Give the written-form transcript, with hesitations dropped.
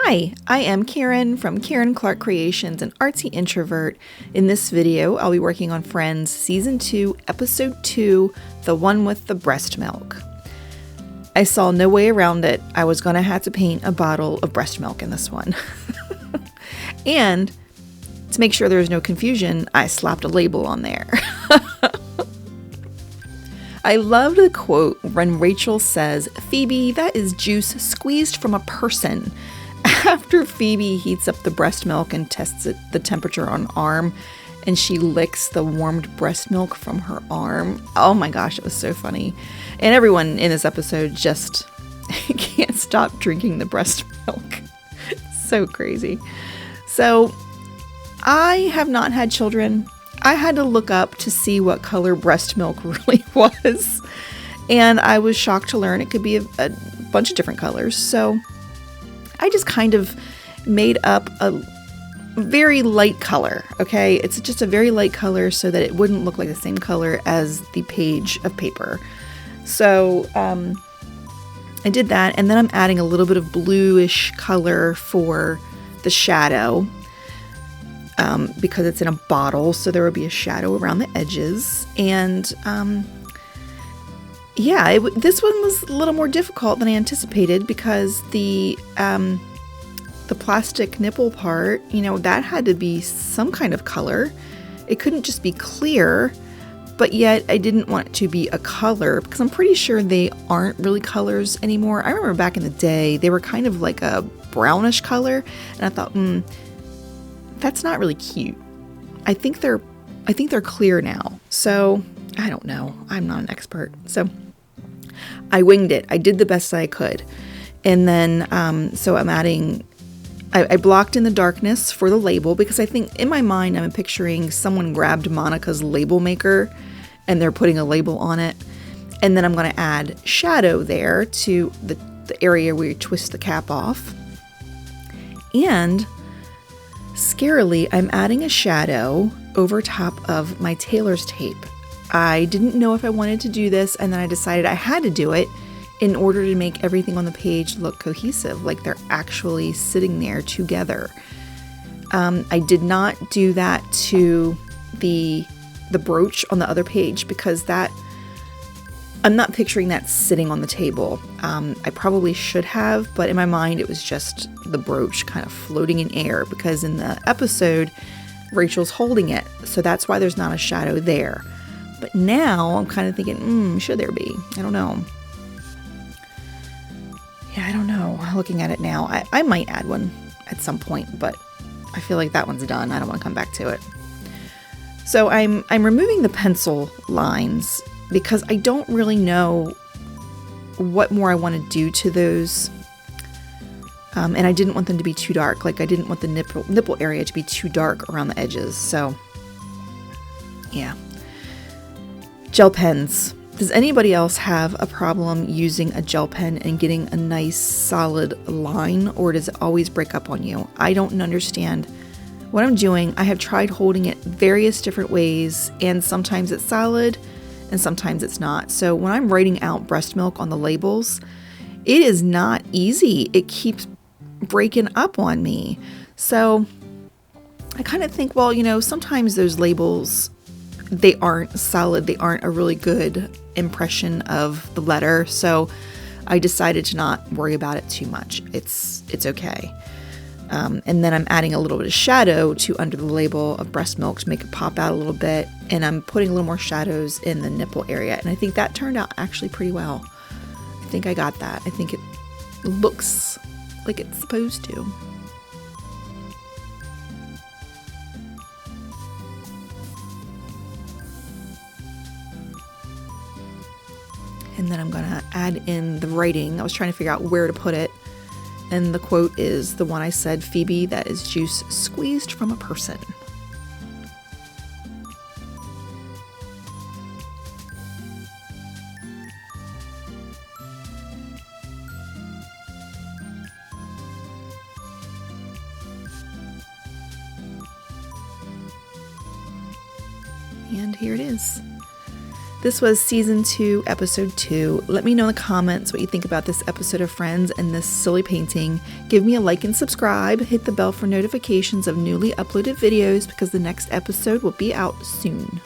Hi, I am Karen from Karen Clark Creations, an artsy introvert. In this video, I'll be working on Friends Season 2, Episode 2, the one with the breast milk. I saw no way around it. I was going to have to paint a bottle of breast milk in this one. And to make sure there was no confusion, I slapped a label on there. I loved the quote when Rachel says, "Phoebe, that is juice squeezed from a person." After Phoebe heats up the breast milk and tests the temperature on arm, and she licks the warmed breast milk from her arm. Oh my gosh, it was so funny. And everyone in this episode just can't stop drinking the breast milk. So crazy. So I have not had children. I had to look up to see what color breast milk really was. And I was shocked to learn it could be a bunch of different colors. So I just kind of made up a very light color, okay? It's just a very light color so that it wouldn't look like the same color as the page of paper. So I did that, and then I'm adding a little bit of bluish color for the shadow because it's in a bottle, so there will be a shadow around the edges. And yeah, this one was a little more difficult than I anticipated because the plastic nipple part, that had to be some kind of color. It couldn't just be clear, but yet I didn't want it to be a color because I'm pretty sure they aren't really colors anymore. I remember back in the day, they were kind of like a brownish color, and I thought, that's not really cute. I think they're clear now. So I don't know. I'm not an expert. So I winged it. I did the best I could. And then, so I'm adding, I blocked in the darkness for the label because I think in my mind, I'm picturing someone grabbed Monica's label maker and they're putting a label on it. And then I'm going to add shadow there to the area where you twist the cap off. And scarily, I'm adding a shadow over top of my tailor's tape. I didn't know if I wanted to do this, and then I decided I had to do it in order to make everything on the page look cohesive, like they're actually sitting there together. I did not do that to the brooch on the other page because I'm not picturing that sitting on the table. I probably should have, but in my mind it was just the brooch kind of floating in air because in the episode Rachel's holding it, so that's why there's not a shadow there. But now I'm kind of thinking, should there be? I don't know. Yeah, I don't know. Looking at it now, I might add one at some point, but I feel like that one's done. I don't want to come back to it. So I'm removing the pencil lines because I don't really know what more I want to do to those. And I didn't want them to be too dark. Like I didn't want the nipple area to be too dark around the edges. So yeah. Gel pens. Does anybody else have a problem using a gel pen and getting a nice solid line, or does it always break up on you? I don't understand what I'm doing. I have tried holding it various different ways, and sometimes it's solid and sometimes it's not. So when I'm writing out breast milk on the labels, it is not easy. It keeps breaking up on me. So I kind of think, well, sometimes those labels, they aren't solid. They aren't a really good impression of the letter. So I decided to not worry about it too much. It's okay. And then I'm adding a little bit of shadow to under the label of breast milk to make it pop out a little bit. And I'm putting a little more shadows in the nipple area. And I think that turned out actually pretty well. I think I got that. I think it looks like it's supposed to. And then I'm going to add in the writing. I was trying to figure out where to put it. And the quote is the one I said, "Phoebe, that is juice squeezed from a person." And here it is. This was season 2, episode 2. Let me know in the comments what you think about this episode of Friends and this silly painting. Give me a like and subscribe. Hit the bell for notifications of newly uploaded videos because the next episode will be out soon.